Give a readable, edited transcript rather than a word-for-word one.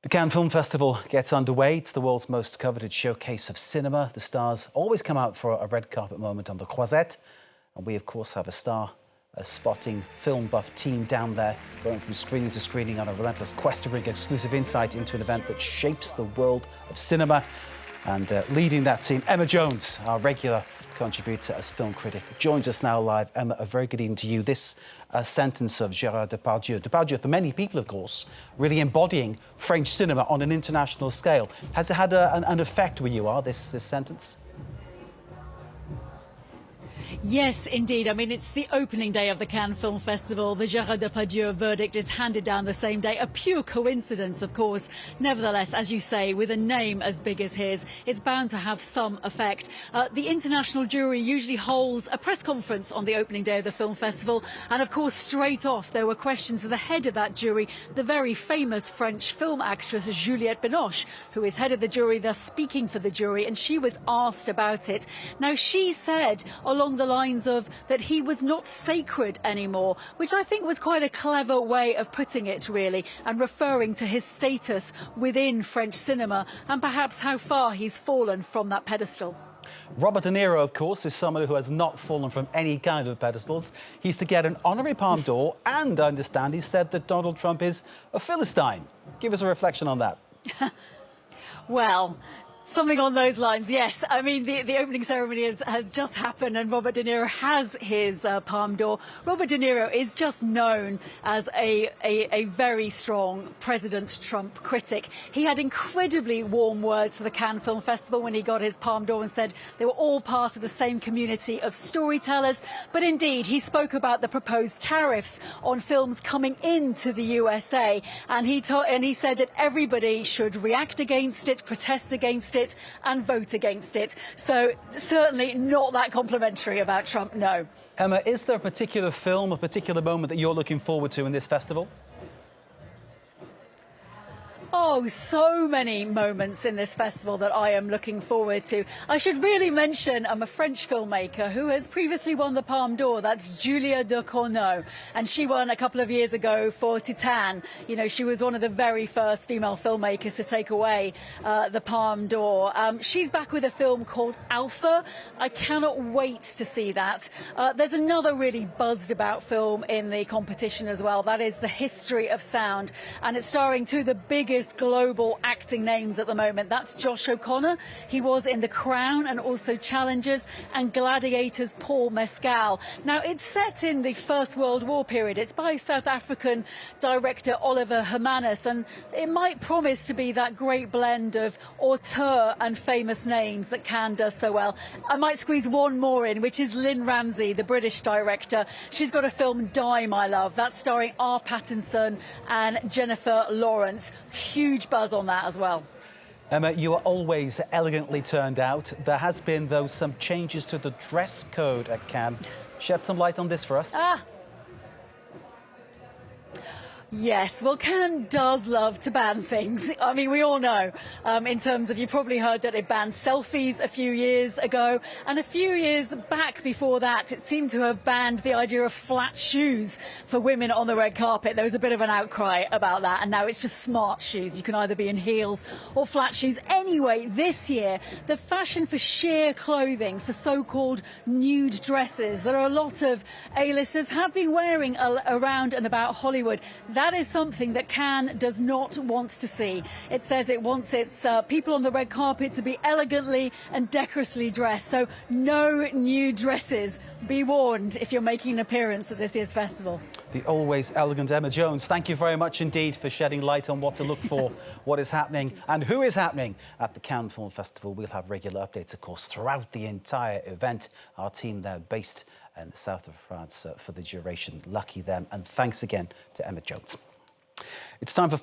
The Cannes Film Festival gets underway. It's the world's most coveted showcase of cinema. The stars always come out for a red carpet moment on the Croisette. And we, of course, have a spotting film buff team down there, going from screening to screening on a relentless quest to bring exclusive insight into an event that shapes the world of cinema. And leading that team, Emma Jones, our regular contributor as film critic, joins us now live. Emma, a very good evening to you. This sentence of Gérard Depardieu. Depardieu, for many people, of course, really embodying French cinema on an international scale. Has it had an effect where you are, this sentence? Yes, indeed. I mean, it's the opening day of the Cannes Film Festival. The Gérard Depardieu verdict is handed down the same day. A pure coincidence, of course. Nevertheless, as you say, with a name as big as his, it's bound to have some effect. The international jury usually holds a press conference on the opening day of the film festival. And of course, straight off, there were questions to the head of that jury, the very famous French film actress Juliette Binoche, who is head of the jury, thus speaking for the jury. And she was asked about it. Now, she said along the lines of that he was not sacred anymore, which I think was quite a clever way of putting it, really, and referring to his status within French cinema and perhaps how far he's fallen from that pedestal. Robert De Niro, of course, is someone who has not fallen from any kind of pedestals. He's to get an honorary Palme D'Or, and I understand he said that Donald Trump is a Philistine. Give us a reflection on that. Well, something on those lines, yes. I mean, the opening ceremony has just happened and Robert De Niro has his Palme d'Or. Robert De Niro is just known as a very strong President Trump critic. He had incredibly warm words for the Cannes Film Festival when he got his Palme d'Or and said they were all part of the same community of storytellers. But indeed, he spoke about the proposed tariffs on films coming into the USA. And he said that everybody should react against it, protest against it, and vote against it. So certainly not that complimentary about Trump, no. Emma, is there a particular film, a particular moment that you're looking forward to in this festival? Oh, so many moments in this festival that I am looking forward to. I should really mention I'm a French filmmaker who has previously won the Palme d'Or. That's Julia Ducournau. And she won a couple of years ago for Titane. You know, she was one of the very first female filmmakers to take away the Palme d'Or. She's back with a film called Alpha. I cannot wait to see that. There's another really buzzed about film in the competition as well. That is The History of Sound. And it's starring two of the biggest global acting names at the moment. That's Josh O'Connor. He was in The Crown and also Challengers, and Gladiator's Paul Mescal. Now, it's set in the First World War period. It's by South African director Oliver Hermanus, and it might promise to be that great blend of auteur and famous names that Cannes does so well. I might squeeze one more in, which is Lynn Ramsay, the British director. She's got a film, Die, My Love. That's starring R. Pattinson and Jennifer Lawrence. Huge buzz on that as well. Emma, you are always elegantly turned out. There has been, though, some changes to the dress code at Cannes. Shed some light on this for us. Yes, well, Cannes does love to ban things. I mean, we all know, in terms of, you probably heard that it banned selfies a few years ago. And a few years back before that, it seemed to have banned the idea of flat shoes for women on the red carpet. There was a bit of an outcry about that. And now it's just smart shoes. You can either be in heels or flat shoes. Anyway, this year, the fashion for sheer clothing, for so-called nude dresses that a lot of A-listers have been wearing around and about Hollywood, that is something that Cannes does not want to see. It says it wants its people on the red carpet to be elegantly and decorously dressed. So no new dresses. Be warned if you're making an appearance at this year's festival. The always elegant Emma Jones, thank you very much indeed for shedding light on what to look for, what is happening and who is happening at the Cannes Film Festival. We'll have regular updates, of course, throughout the entire event. Our team there based in the south of France for the duration. Lucky them. And thanks again to Emma Jones. It's time for